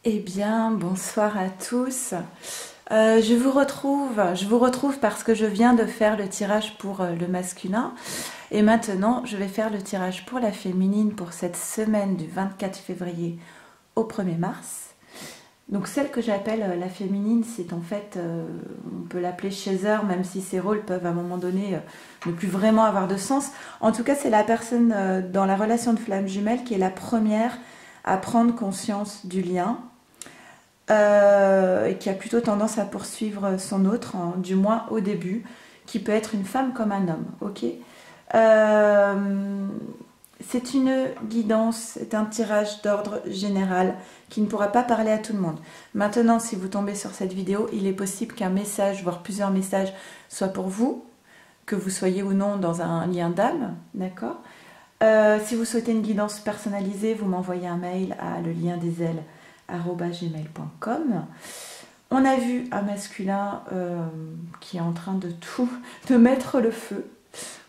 Eh bien, bonsoir à tous. Je vous retrouve parce que je viens de faire le tirage pour le masculin et maintenant je vais faire le tirage pour la féminine pour cette semaine du 24 février au 1er mars. Donc celle que j'appelle la féminine, c'est en fait, on peut l'appeler chaser, même si ces rôles peuvent à un moment donné ne plus vraiment avoir de sens. En tout cas, c'est la personne dans la relation de flamme jumelle qui est la première à prendre conscience du lien et qui a plutôt tendance à poursuivre son autre, du moins au début, qui peut être une femme comme un homme. Ok. C'est une guidance, c'est un tirage d'ordre général qui ne pourra pas parler à tout le monde. Maintenant, si vous tombez sur cette vidéo, il est possible qu'un message, voire plusieurs messages, soit pour vous, que vous soyez ou non dans un lien d'âme, d'accord. Si vous souhaitez une guidance personnalisée, vous m'envoyez un mail à leliendesailes@gmail.com. On a vu un masculin qui est en train de mettre le feu.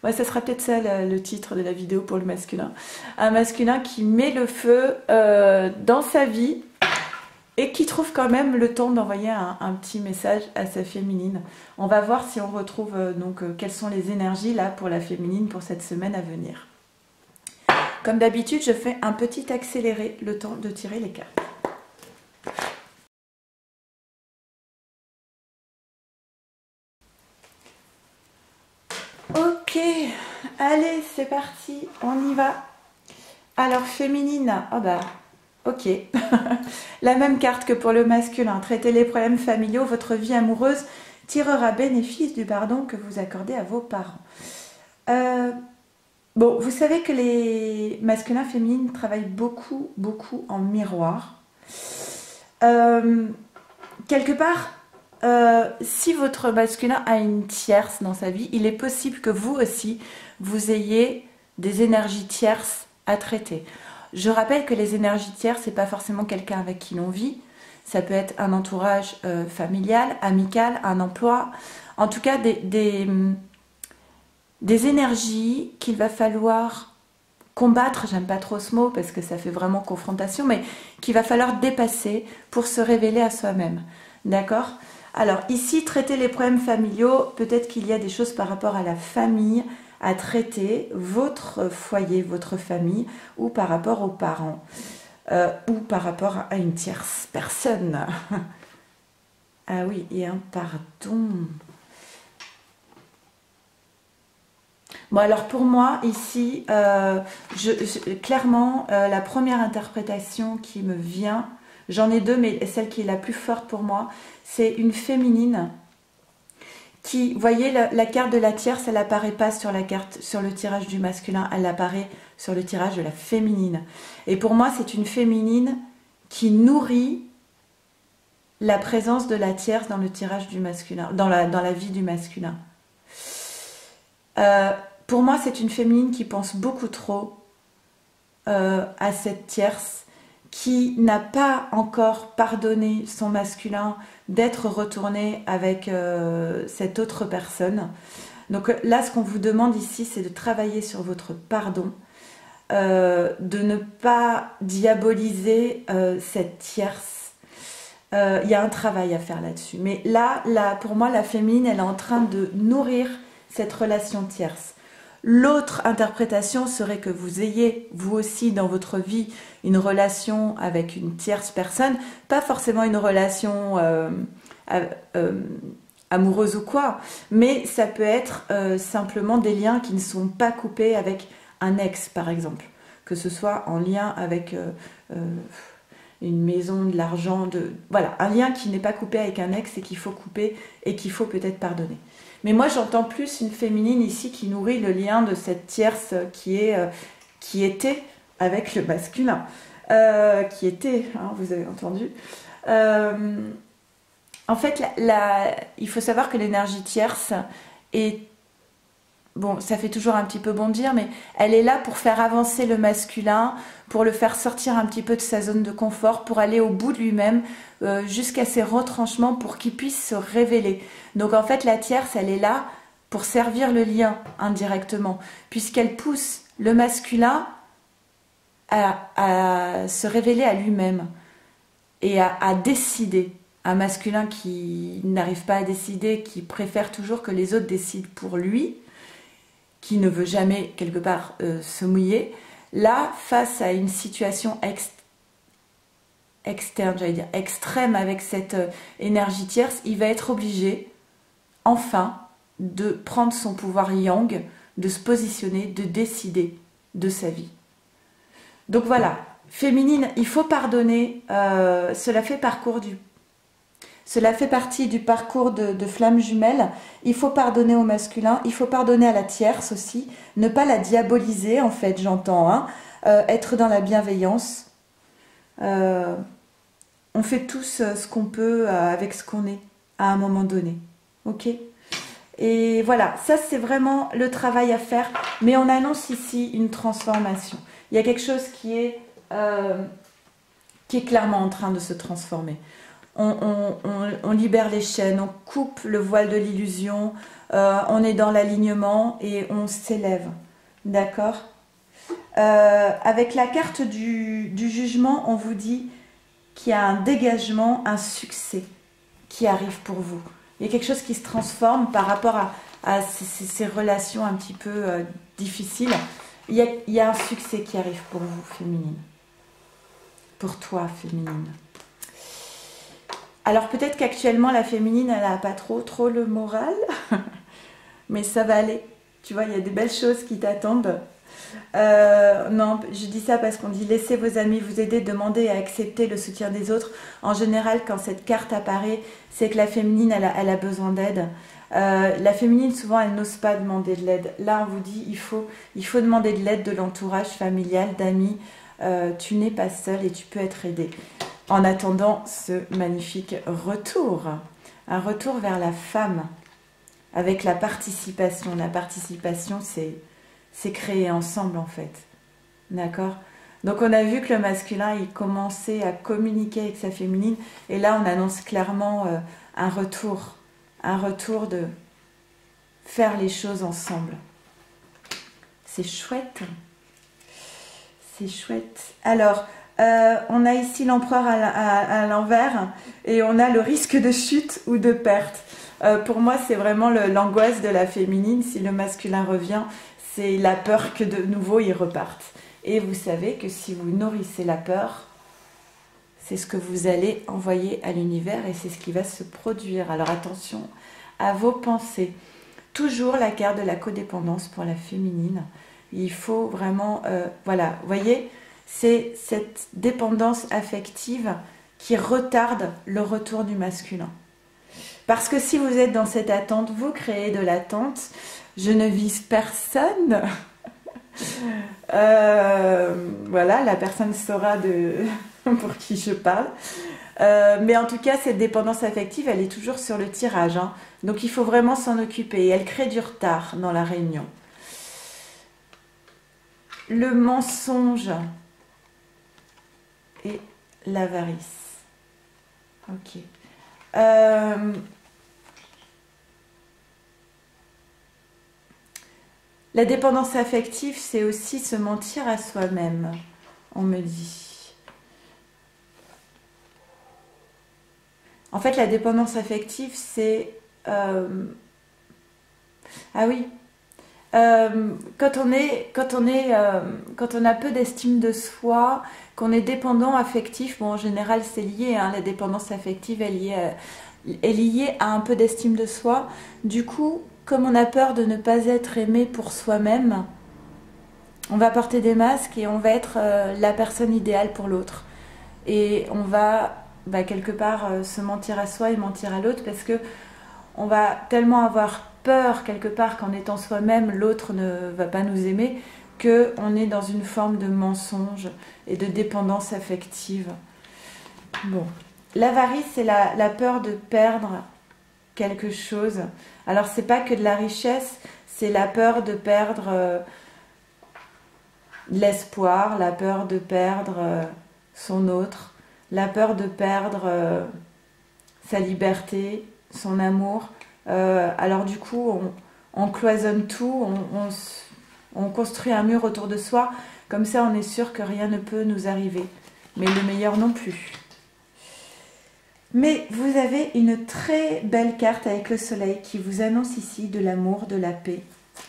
Ouais, ça sera peut-être ça le titre de la vidéo pour le masculin. Un masculin qui met le feu dans sa vie et qui trouve quand même le temps d'envoyer un petit message à sa féminine. On va voir si on retrouve quelles sont les énergies là pour la féminine pour cette semaine à venir. Comme d'habitude, je fais un petit accéléré, le temps de tirer les cartes. Ok, allez, c'est parti, on y va. Alors, féminine, ok. La même carte que pour le masculin. Traitez les problèmes familiaux, votre vie amoureuse tirera bénéfice du pardon que vous accordez à vos parents. Bon, vous savez que les masculins féminines travaillent beaucoup en miroir. Quelque part, si votre masculin a une tierce dans sa vie, il est possible que vous aussi, vous ayez des énergies tierces à traiter. Je rappelle que les énergies tierces, c'est pas forcément quelqu'un avec qui l'on vit. Ça peut être un entourage familial, amical, un emploi. En tout cas, des énergies qu'il va falloir combattre, j'aime pas trop ce mot parce que ça fait vraiment confrontation, mais qu'il va falloir dépasser pour se révéler à soi-même. D'accord ? Alors ici, traiter les problèmes familiaux, peut-être qu'il y a des choses par rapport à la famille à traiter, votre foyer, votre famille, ou par rapport aux parents, ou par rapport à une tierce personne. Ah oui, et un pardon. Bon, alors pour moi, ici, clairement, la première interprétation qui me vient, j'en ai deux, mais celle qui est la plus forte pour moi, c'est une féminine qui, vous voyez, la carte de la tierce, elle n'apparaît pas sur la carte, sur le tirage du masculin, elle apparaît sur le tirage de la féminine. Et pour moi, c'est une féminine qui nourrit la présence de la tierce dans le tirage du masculin, dans la vie du masculin. Pour moi, c'est une féminine qui pense beaucoup trop à cette tierce, qui n'a pas encore pardonné son masculin d'être retourné avec cette autre personne. Donc là, ce qu'on vous demande ici, c'est de travailler sur votre pardon, de ne pas diaboliser cette tierce. Il y a un travail à faire là-dessus. Mais là, pour moi, la féminine, elle est en train de nourrir cette relation tierce. L'autre interprétation serait que vous ayez, vous aussi, dans votre vie, une relation avec une tierce personne, pas forcément une relation amoureuse ou quoi, mais ça peut être simplement des liens qui ne sont pas coupés avec un ex, par exemple, que ce soit en lien avec une maison, de l'argent, voilà, un lien qui n'est pas coupé avec un ex et qu'il faut couper et qu'il faut peut-être pardonner. Mais moi, j'entends plus une féminine ici qui nourrit le lien de cette tierce qui était avec le masculin. Qui était, hein, vous avez entendu. En fait, il faut savoir que l'énergie tierce est... Bon, ça fait toujours un petit peu bondir, mais elle est là pour faire avancer le masculin, pour le faire sortir un petit peu de sa zone de confort, pour aller au bout de lui-même, jusqu'à ses retranchements, pour qu'il puisse se révéler. Donc en fait, la tierce, elle est là pour servir le lien indirectement, puisqu'elle pousse le masculin à se révéler à lui-même. et à décider. Un masculin qui n'arrive pas à décider, qui préfère toujours que les autres décident pour lui, qui ne veut jamais quelque part se mouiller, là, face à une situation externe, j'allais dire extrême avec cette énergie tierce, il va être obligé, enfin, de prendre son pouvoir yang, de se positionner, de décider de sa vie. Donc voilà, féminine, il faut pardonner, cela fait partie du parcours de flamme jumelle. Il faut pardonner au masculin, il faut pardonner à la tierce aussi, ne pas la diaboliser en fait, j'entends, hein. Être dans la bienveillance. On fait tous ce qu'on peut avec ce qu'on est à un moment donné. Ok ? Et voilà, ça c'est vraiment le travail à faire. Mais on annonce ici une transformation. Il y a quelque chose qui est clairement en train de se transformer. On libère les chaînes, on coupe le voile de l'illusion, on est dans l'alignement et on s'élève. D'accord ? Avec la carte du jugement, on vous dit qu'il y a un dégagement, un succès qui arrive pour vous. Il y a quelque chose qui se transforme par rapport à ces relations un petit peu difficiles. Il y a un succès qui arrive pour vous, féminine. Pour toi, féminine. Alors peut-être qu'actuellement, la féminine, elle n'a pas trop le moral. Mais ça va aller. Tu vois, il y a des belles choses qui t'attendent. Non, je dis ça parce qu'on dit laissez vos amis vous aider, demandez et accepter le soutien des autres. En général, quand cette carte apparaît, c'est que la féminine, elle a besoin d'aide. La féminine, souvent, elle n'ose pas demander de l'aide. Là, on vous dit il faut demander de l'aide de l'entourage familial, d'amis. Tu n'es pas seule et tu peux être aidée. En attendant ce magnifique retour, un retour vers la femme avec la participation. La participation, c'est créer ensemble en fait. D'accord ? Donc on a vu que le masculin, il commençait à communiquer avec sa féminine. Et là, on annonce clairement un retour de faire les choses ensemble. C'est chouette. C'est chouette. Alors, on a ici l'empereur à l'envers et on a le risque de chute ou de perte. Pour moi, c'est vraiment l'angoisse de la féminine. Si le masculin revient, c'est la peur que de nouveau il reparte. Et vous savez que si vous nourrissez la peur, c'est ce que vous allez envoyer à l'univers et c'est ce qui va se produire. Alors attention à vos pensées. Toujours la carte de la codépendance pour la féminine. Il faut vraiment, voilà, vous voyez, c'est cette dépendance affective qui retarde le retour du masculin. Parce que si vous êtes dans cette attente, vous créez de l'attente. Je ne vise personne. Voilà, la personne saura pour qui je parle. Mais en tout cas, cette dépendance affective, elle est toujours sur le tirage. Hein. Donc, il faut vraiment s'en occuper. Et elle crée du retard dans la réunion. Le mensonge et l'avarice. Ok. La dépendance affective, c'est aussi se mentir à soi-même, on me dit. En fait, la dépendance affective, c'est... Ah oui. Quand on a peu d'estime de soi, qu'on est dépendant affectif, bon, en général, c'est lié, hein, la dépendance affective est liée à un peu d'estime de soi. Du coup, comme on a peur de ne pas être aimé pour soi-même, on va porter des masques et on va être la personne idéale pour l'autre. Et on va quelque part se mentir à soi et mentir à l'autre parce que on va tellement avoir peur quelque part qu'en étant soi-même, l'autre ne va pas nous aimer, qu'on est dans une forme de mensonge et de dépendance affective. Bon, l'avarice, c'est la peur de perdre quelque chose. Alors, c'est pas que de la richesse, c'est la peur de perdre l'espoir, la peur de perdre son autre, la peur de perdre sa liberté, son amour. Alors du coup, on cloisonne tout, on construit un mur autour de soi, comme ça on est sûr que rien ne peut nous arriver. Mais le meilleur non plus. Mais vous avez une très belle carte avec le soleil qui vous annonce ici de l'amour, de la paix,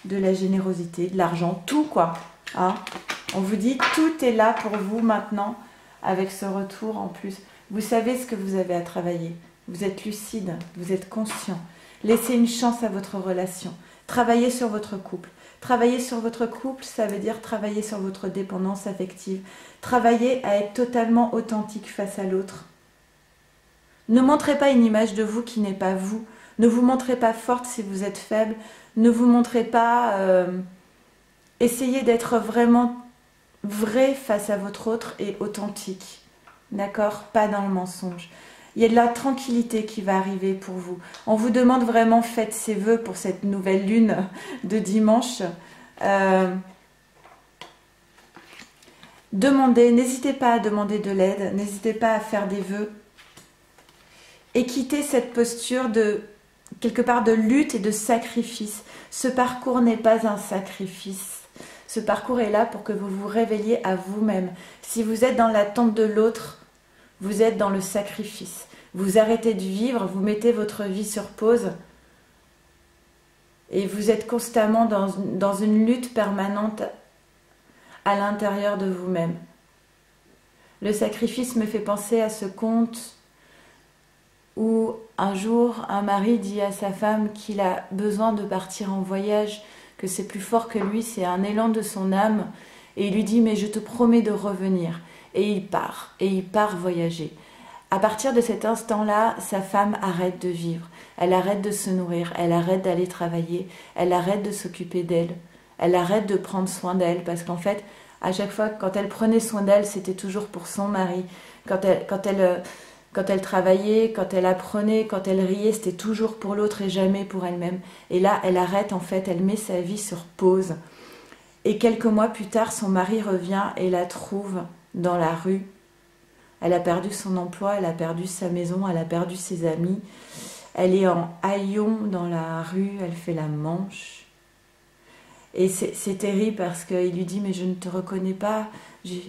de la générosité, de l'argent, tout quoi. Hein, on vous dit tout est là pour vous maintenant avec ce retour en plus. Vous savez ce que vous avez à travailler. Vous êtes lucide, vous êtes conscient. Laissez une chance à votre relation. Travaillez sur votre couple. Travailler sur votre couple, ça veut dire travailler sur votre dépendance affective. Travailler à être totalement authentique face à l'autre. Ne montrez pas une image de vous qui n'est pas vous. Ne vous montrez pas forte si vous êtes faible. Ne vous montrez pas... essayez d'être vraiment vrai face à votre autre et authentique. D'accord? Pas dans le mensonge. Il y a de la tranquillité qui va arriver pour vous. On vous demande vraiment, faites ses vœux pour cette nouvelle lune de dimanche. Demandez, n'hésitez pas à demander de l'aide, n'hésitez pas à faire des vœux. Et quittez cette posture de, quelque part, de lutte et de sacrifice. Ce parcours n'est pas un sacrifice. Ce parcours est là pour que vous vous révéliez à vous-même. Si vous êtes dans l'attente de l'autre, vous êtes dans le sacrifice. Vous arrêtez de vivre, vous mettez votre vie sur pause et vous êtes constamment dans une lutte permanente à l'intérieur de vous-même. Le sacrifice me fait penser à ce conte où un jour un mari dit à sa femme qu'il a besoin de partir en voyage, que c'est plus fort que lui, c'est un élan de son âme, et il lui dit mais je te promets de revenir, et il part voyager. À partir de cet instant-là, sa femme arrête de vivre, elle arrête de se nourrir, elle arrête d'aller travailler, elle arrête de s'occuper d'elle, elle arrête de prendre soin d'elle, parce qu'en fait, à chaque fois, quand elle prenait soin d'elle, c'était toujours pour son mari. Quand elle travaillait, quand elle apprenait, quand elle riait, c'était toujours pour l'autre et jamais pour elle-même. Et là, elle arrête en fait, elle met sa vie sur pause. Et quelques mois plus tard, son mari revient et la trouve dans la rue. Elle a perdu son emploi, elle a perdu sa maison, elle a perdu ses amis. Elle est en haillons dans la rue, elle fait la manche. Et c'est terrible parce qu'il lui dit « Mais je ne te reconnais pas, je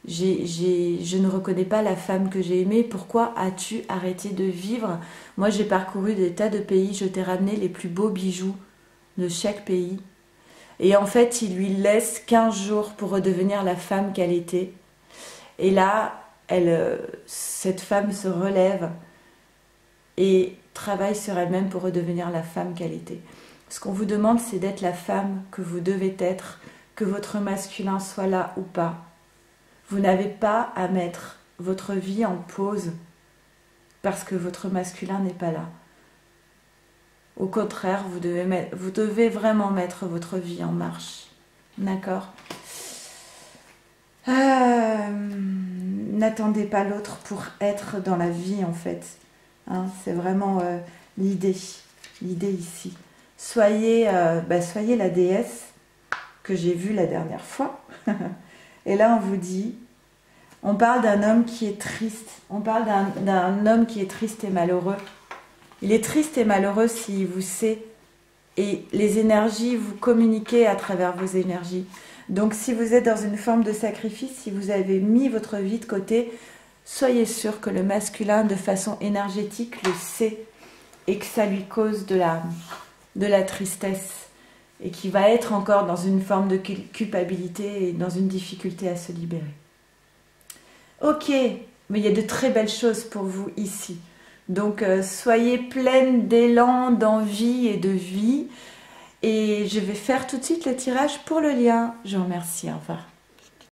ne reconnais pas la femme que j'ai aimée. Pourquoi as-tu arrêté de vivre? Moi, j'ai parcouru des tas de pays, je t'ai ramené les plus beaux bijoux de chaque pays. » Et en fait, il lui laisse 15 jours pour redevenir la femme qu'elle était. Et là, cette femme se relève et travaille sur elle-même pour redevenir la femme qu'elle était. Ce qu'on vous demande, c'est d'être la femme que vous devez être, que votre masculin soit là ou pas. Vous n'avez pas à mettre votre vie en pause parce que votre masculin n'est pas là. Au contraire, vous devez vraiment mettre votre vie en marche. D'accord? N'attendez pas l'autre pour être dans la vie, en fait. Hein, c'est vraiment l'idée ici. Soyez la déesse que j'ai vue la dernière fois. Et là, on vous dit, on parle d'un homme qui est triste. On parle d'un homme qui est triste et malheureux. Il est triste et malheureux s'il vous sait. Et les énergies, vous communiquez à travers vos énergies. Donc, si vous êtes dans une forme de sacrifice, si vous avez mis votre vie de côté, soyez sûr que le masculin, de façon énergétique, le sait. Et que ça lui cause de la tristesse. Et qui va être encore dans une forme de culpabilité et dans une difficulté à se libérer. Ok, mais il y a de très belles choses pour vous ici. Donc, soyez pleine d'élan, d'envie et de vie. Et je vais faire tout de suite le tirage pour le lien. Je vous remercie, au revoir.